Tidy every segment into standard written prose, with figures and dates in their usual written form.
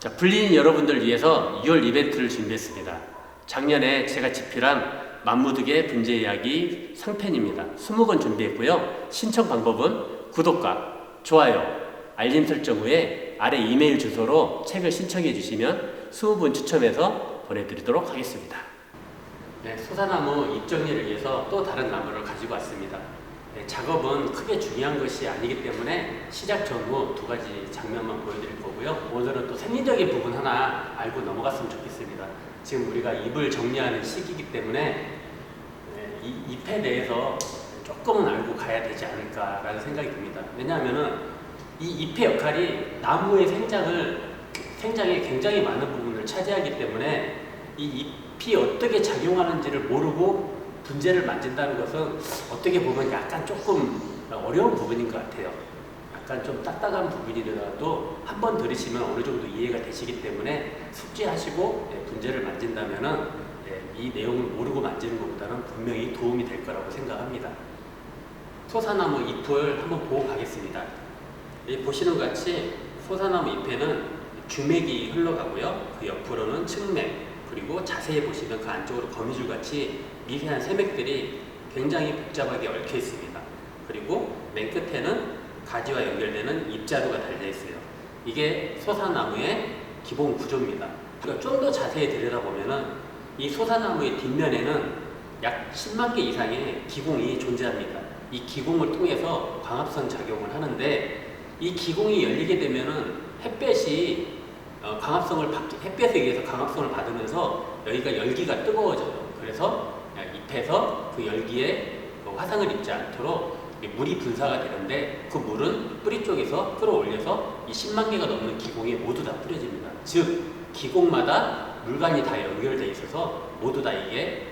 자, 불리인 여러분들 위해서 2월 이벤트를 준비했습니다. 작년에 제가 집필한 만무득의 분재 이야기 상편입니다. 20권 준비했고요. 신청 방법은 구독과 좋아요, 알림 설정 후에 아래 이메일 주소로 책을 신청해 주시면 20분 추첨해서 보내드리도록 하겠습니다. 네, 소사나무 잎 정리를 위해서 또 다른 나무를 가지고 왔습니다. 네, 작업은 크게 중요한 것이 아니기 때문에 시작 전후 두 가지 장면만 보여드릴 거고요. 오늘은 또 생리적인 부분 하나 알고 넘어갔으면 좋겠습니다. 지금 우리가 잎을 정리하는 시기이기 때문에 이 잎에 대해서 조금은 알고 가야 되지 않을까라는 생각이 듭니다. 왜냐하면 이 잎의 역할이 나무의 생장에 굉장히 많은 부분을 차지하기 때문에 이 잎이 어떻게 작용하는지를 모르고 분재를 만진다는 것은 어떻게 보면 약간 조금 어려운 부분인 것 같아요. 약간 좀 딱딱한 부분이라도 한번 들으시면 어느 정도 이해가 되시기 때문에 숙지하시고 분재를 만진다면은 이 내용을 모르고 만지는 것보다는 분명히 도움이 될 거라고 생각합니다. 소사나무 잎을 한번 보고 가겠습니다. 보시는 것 같이 소사나무 잎에는 주맥이 흘러가고요. 그 옆으로는 측맥, 그리고 자세히 보시면 그 안쪽으로 거미줄 같이 미세한 세맥들이 굉장히 복잡하게 얽혀 있습니다. 그리고 맨 끝에는 가지와 연결되는 잎자루가 달려 있어요. 이게 소사나무의 기본 구조입니다. 우리가 좀 더 자세히 들여다보면은 이 소사나무의 뒷면에는 약 10만 개 이상의 기공이 존재합니다. 이 기공을 통해서 광합성 작용을 하는데 이 기공이 열리게 되면은 햇볕이 햇볕에 의해서 광합성을 받으면서 여기가 열기가 뜨거워져요. 그래서 잎에서 그 열기에 화상을 입지 않도록 물이 분사가 되는데 그 물은 뿌리 쪽에서 끌어올려서 이 10만 개가 넘는 기공에 모두 다 뿌려집니다. 즉 기공마다 물관이 다 연결되어 있어서 모두 다 이게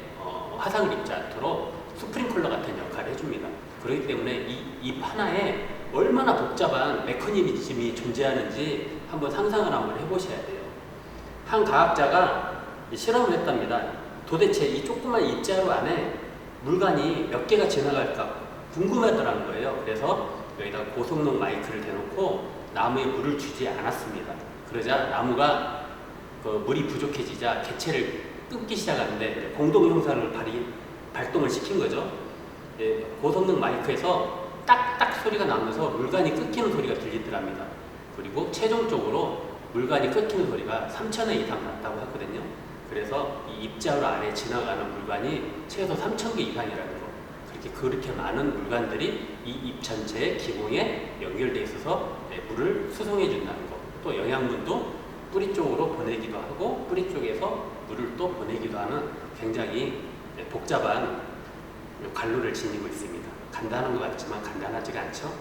화상을 입지 않도록 스프링클러 같은 역할을 해줍니다. 그렇기 때문에 이 잎 하나에 얼마나 복잡한 메커니즘이 존재하는지 한번 상상을 한번 해보셔야 돼요. 한 과학자가 실험을 했답니다. 도대체 이 조그만 잎자루 안에 물관이 몇 개가 지나갈까 궁금하더라는 거예요. 그래서 여기다 고성능 마이크를 대놓고 나무에 물을 주지 않았습니다. 그러자 나무가 물이 부족해지자 개체를 끊기 시작하는데 공동 형상을 발동을 시킨 거죠. 고성능 마이크에서 딱딱 소리가 나면서 물관이 끊기는 소리가 들리더랍니다. 그리고 최종적으로 물관이 끊기는 소리가 3,000회 이상 났다고 하거든요. 그래서 이 잎자루 안에 지나가는 물관이 최소 3,000개 이상이라는 거. 그렇게 많은 물관들이 이 잎 전체의 기공에 연결되어 있어서 물을 수송해 준다는 거. 또 영양분도 뿌리 쪽으로 보내기도 하고 뿌리 쪽에서 물을 또 보내기도 하는 굉장히 복잡한 관로를 지니고 있습니다. 간단한 것 같지만 간단하지가 않죠.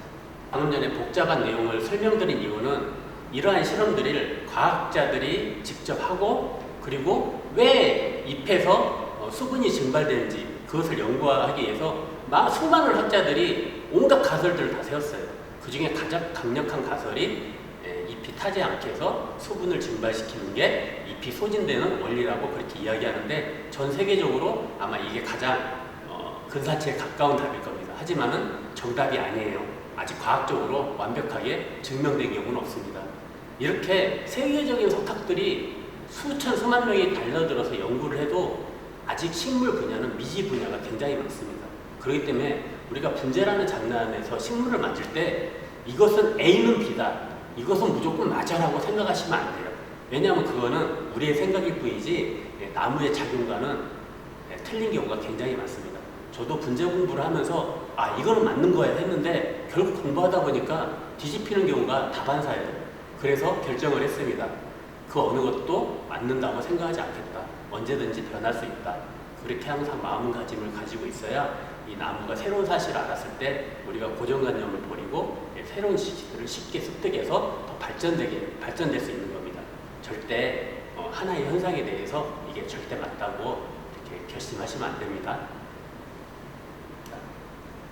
방금 전에 복잡한 내용을 설명드린 이유는 이러한 실험들을 과학자들이 직접 하고 그리고 왜 잎에서 수분이 증발되는지 그것을 연구하기 위해서 수많은 학자들이 온갖 가설들을 다 세웠어요. 그 중에 가장 강력한 가설이 잎이 타지 않게 해서 수분을 증발시키는 게 잎이 소진되는 원리라고 그렇게 이야기하는데 전 세계적으로 아마 이게 가장 근사치에 가까운 답일 겁니다. 하지만은 정답이 아니에요. 아직 과학적으로 완벽하게 증명된 경우는 없습니다. 이렇게 세계적인 석학들이 수만 명이 달려들어서 연구를 해도 아직 식물 분야는 미지 분야가 굉장히 많습니다. 그렇기 때문에 우리가 분재라는 장난에서 식물을 만질 때 이것은 A는 B다. 이것은 무조건 맞아라고 생각하시면 안 돼요. 왜냐하면 그거는 우리의 생각일 뿐이지 나무의 작용과는 틀린 경우가 굉장히 많습니다. 저도 분재 공부를 하면서 이거는 맞는 거야 했는데 결국 공부하다 보니까 뒤집히는 경우가 다반사예요. 그래서 결정을 했습니다. 그 어느 것도 맞는다고 생각하지 않겠다. 언제든지 변할 수 있다. 그렇게 항상 마음가짐을 가지고 있어야 이 나무가 새로운 사실을 알았을 때 우리가 고정관념을 버리고 새로운 지식들을 쉽게 습득해서 더 발전될 수 있는 겁니다. 절대 하나의 현상에 대해서 이게 절대 맞다고 이렇게 결심하시면 안 됩니다.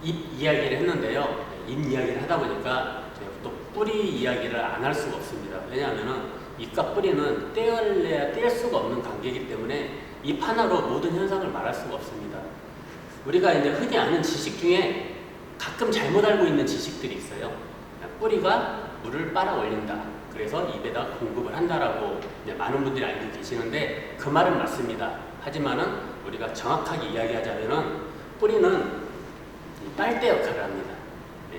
잎 이야기를 했는데요. 잎 이야기를 하다 보니까 또 뿌리 이야기를 안 할 수가 없습니다. 왜냐하면 잎과 뿌리는 떼어내야 뗄 수가 없는 관계이기 때문에 잎 하나로 모든 현상을 말할 수가 없습니다. 우리가 이제 흔히 아는 지식 중에 가끔 잘못 알고 있는 지식들이 있어요. 뿌리가 물을 빨아 올린다. 그래서 잎에다 공급을 한다라고 이제 많은 분들이 알고 계시는데 그 말은 맞습니다. 하지만은 우리가 정확하게 이야기하자면은 뿌리는 빨대 역할을 합니다.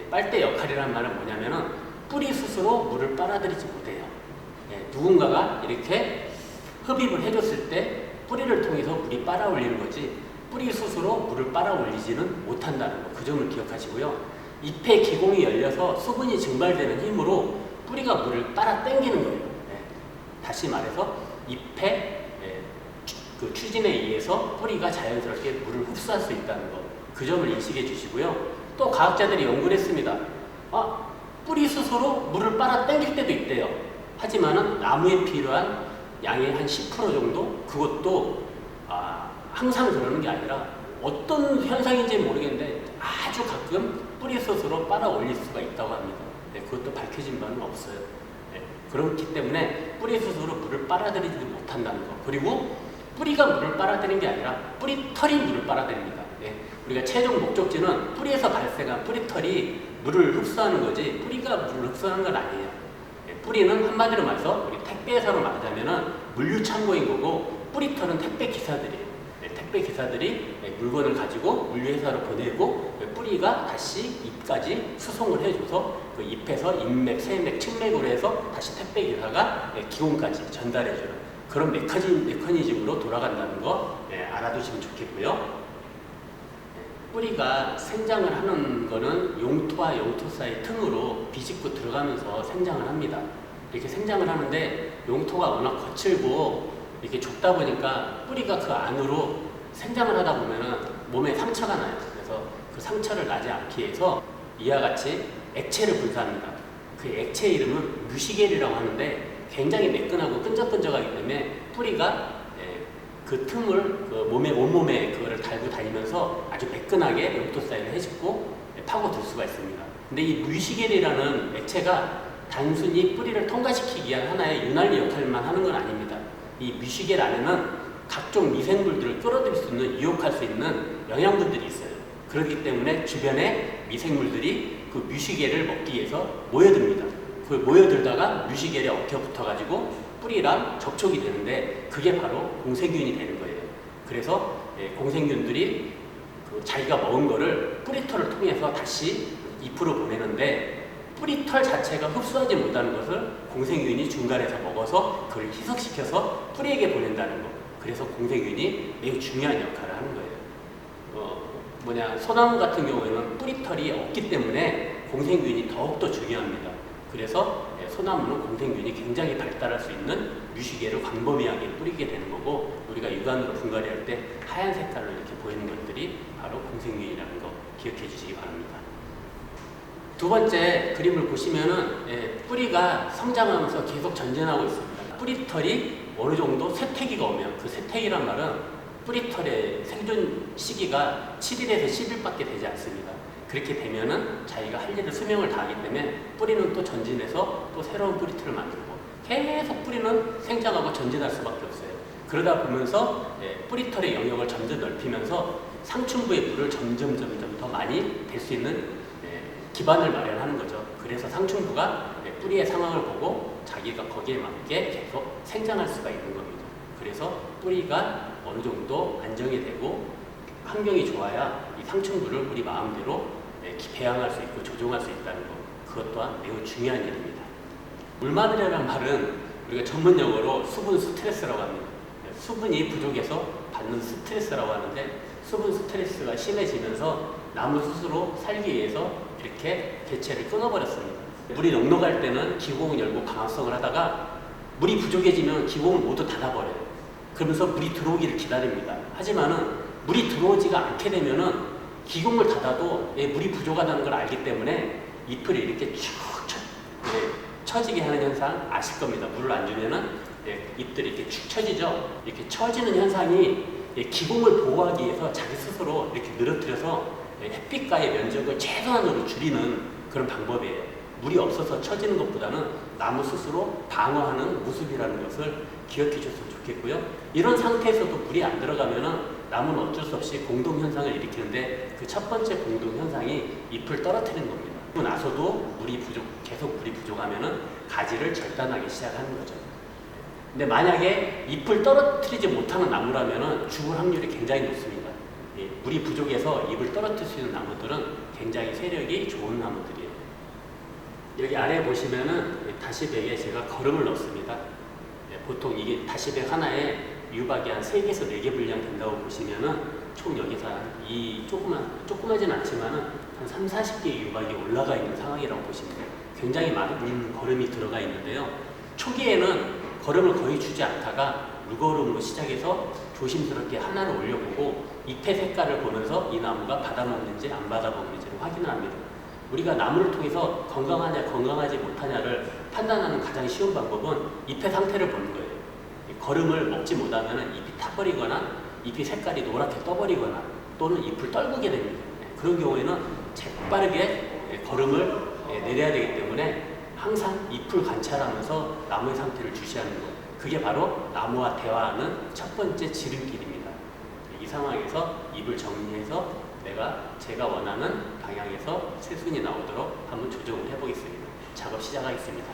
빨대 역할이라는 말은 뭐냐면은 뿌리 스스로 물을 빨아들이지 못해요. 누군가가 이렇게 흡입을 해줬을 때 뿌리를 통해서 물이 빨아올리는 거지 뿌리 스스로 물을 빨아올리지는 못한다는 거. 그 점을 기억하시고요. 잎의 기공이 열려서 수분이 증발되는 힘으로 뿌리가 물을 빨아 당기는 거예요. 다시 말해서 잎의 그 추진에 의해서 뿌리가 자연스럽게 물을 흡수할 수 있다는 것. 그 점을 인식해 주시고요. 또 과학자들이 연구를 했습니다. 뿌리 스스로 물을 빨아 당길 때도 있대요. 하지만은 나무에 필요한 양의 한 10% 정도? 그것도 항상 그러는 게 아니라 어떤 현상인지 모르겠는데 아주 가끔 뿌리 스스로 빨아 올릴 수가 있다고 합니다. 그것도 밝혀진 바는 없어요. 그렇기 때문에 뿌리 스스로 물을 빨아들이지 못한다는 거. 그리고 뿌리가 물을 빨아들이는 게 아니라 뿌리털이 물을 빨아들입니다. 우리가 최종 목적지는 뿌리에서 발생한 뿌리털이 물을 흡수하는 거지 뿌리가 물을 흡수하는 건 아니에요. 뿌리는 한마디로 말해서 우리 택배회사로 말하자면 물류창고인 거고 뿌리털은 택배기사들이에요. 택배 기사들이 물건을 가지고 물류회사로 보내고 뿌리가 다시 잎까지 수송을 해줘서 그 잎에서 인맥, 세맥, 측맥으로 해서 다시 택배 기사가 기공까지 전달해주는 그런 메커니즘으로 돌아간다는 거 알아두시면 좋겠고요. 뿌리가 생장을 하는 거는 용토와 용토 사이 틈으로 비집고 들어가면서 생장을 합니다. 이렇게 생장을 하는데 용토가 워낙 거칠고 이렇게 좁다 보니까 뿌리가 그 안으로 생장을 하다 보면은 몸에 상처가 나요. 그래서 그 상처를 나지 않기 위해서 이와 같이 액체를 분사합니다. 그 액체 이름은 뮤시겔이라고 하는데 굉장히 매끈하고 끈적끈적하기 때문에 뿌리가 그 틈을 온몸에 그거를 달고 다니면서 아주 매끈하게 용토 사이를 해집고 파고들 수가 있습니다. 근데 이 뮤시겔이라는 액체가 단순히 뿌리를 통과시키기 위한 하나의 윤활유 역할만 하는 건 아닙니다. 이 뮤시겔 안에는 각종 미생물들을 끌어들일 수 있는, 유혹할 수 있는 영양분들이 있어요. 그렇기 때문에 주변에 미생물들이 그 뮤시겔을 먹기 위해서 모여듭니다. 그 모여들다가 뮤시겔에 엉켜붙어가지고 뿌리랑 접촉이 되는데 그게 바로 공생균이 되는 거예요. 그래서 공생균들이 자기가 먹은 거를 뿌리털을 통해서 다시 잎으로 보내는데 뿌리털 자체가 흡수하지 못하는 것을 공생균이 중간에서 먹어서 그걸 희석시켜서 뿌리에게 보낸다는 거. 그래서 공생균이 매우 중요한 역할을 하는 거예요. 소나무 같은 경우에는 뿌리털이 없기 때문에 공생균이 더욱더 중요합니다. 그래서 소나무는 공생균이 굉장히 발달할 수 있는 뮤시겔을 광범위하게 뿌리게 되는 거고 우리가 육안으로 분갈이 할 때 하얀 색깔로 이렇게 보이는 것들이 바로 공생균이라는 거 기억해 주시기 바랍니다. 두 번째 그림을 보시면은 뿌리가 성장하면서 계속 전진하고 있습니다. 뿌리털이 어느 정도 쇠퇴기가 오면 그 쇠퇴기란 말은 뿌리털의 생존 시기가 7일에서 10일밖에 되지 않습니다. 그렇게 되면은 자기가 할 일을 수명을 다하기 때문에 뿌리는 또 전진해서 또 새로운 뿌리털을 만들고 계속 뿌리는 생장하고 전진할 수밖에 없어요. 그러다 보면서 뿌리털의 영역을 점점 넓히면서 상층부의 물을 점점 더 많이 댈 수 있는 기반을 마련하는 거죠. 그래서 상층부가 뿌리의 상황을 보고 자기가 거기에 맞게 계속 생장할 수가 있는 겁니다. 그래서 뿌리가 어느 정도 안정이 되고 환경이 좋아야 이 상층부를 우리 마음대로 배양할 수 있고 조종할 수 있다는 것. 그것 또한 매우 중요한 일입니다. 물마늘이라는 말은 우리가 전문 용어로 수분 스트레스라고 합니다. 수분이 부족해서 받는 스트레스라고 하는데 수분 스트레스가 심해지면서 나무 스스로 살기 위해서 이렇게 개체를 끊어버렸습니다. 물이 넉넉할 때는 기공을 열고 방압성을 하다가 물이 부족해지면 기공을 모두 닫아버려요. 그러면서 물이 들어오기를 기다립니다. 하지만은 물이 들어오지가 않게 되면은 기공을 닫아도 물이 부족하다는 걸 알기 때문에 잎을 이렇게 쭉 처지게 하는 현상 아실 겁니다. 물을 안 주면은 잎들이 이렇게 축 처지죠. 이렇게 처지는 현상이 기공을 보호하기 위해서 자기 스스로 이렇게 늘어뜨려서 햇빛과의 면적을 최소한으로 줄이는 그런 방법이에요. 물이 없어서 처지는 것보다는 나무 스스로 방어하는 모습이라는 것을 기억해 주셨으면 좋겠고요. 이런 상태에서도 물이 안 들어가면은 나무는 어쩔 수 없이 공동현상을 일으키는데 그 첫 번째 공동현상이 잎을 떨어뜨리는 겁니다. 그리고 나서도 계속 물이 부족하면은 가지를 절단하기 시작하는 거죠. 근데 만약에 잎을 떨어뜨리지 못하는 나무라면 죽을 확률이 굉장히 높습니다. 물이 부족해서 잎을 떨어뜨릴 수 있는 나무들은 굉장히 세력이 좋은 나무들이에요. 여기 아래 보시면은 다시백에 제가 거름을 넣습니다. 보통 이게 다시백 하나에 유박이 한 3개에서 4개 분량 된다고 보시면은 총 여기서 이 조그마진 않지만은 한 3, 40개의 유박이 올라가 있는 상황이라고 보시면 돼요. 굉장히 많은 거름이 들어가 있는데요. 초기에는 거름을 거의 주지 않다가 무거름으로 시작해서 조심스럽게 하나를 올려보고 잎의 색깔을 보면서 이 나무가 받아먹는지 안 받아먹는지를 확인합니다. 우리가 나무를 통해서 건강하냐 건강하지 못하냐를 판단하는 가장 쉬운 방법은 잎의 상태를 보는 거예요. 거름을 먹지 못하면 잎이 타버리거나 잎이 색깔이 노랗게 떠버리거나 또는 잎을 떨구게 됩니다. 그런 경우에는 재빠르게 거름을 내려야 되기 때문에 항상 잎을 관찰하면서 나무의 상태를 주시하는 것, 그게 바로 나무와 대화하는 첫 번째 지름길입니다. 이 상황에서 잎을 정리해서 제가 원하는 방향에서 새순이 나오도록 한번 조정을 해보겠습니다. 작업 시작하겠습니다.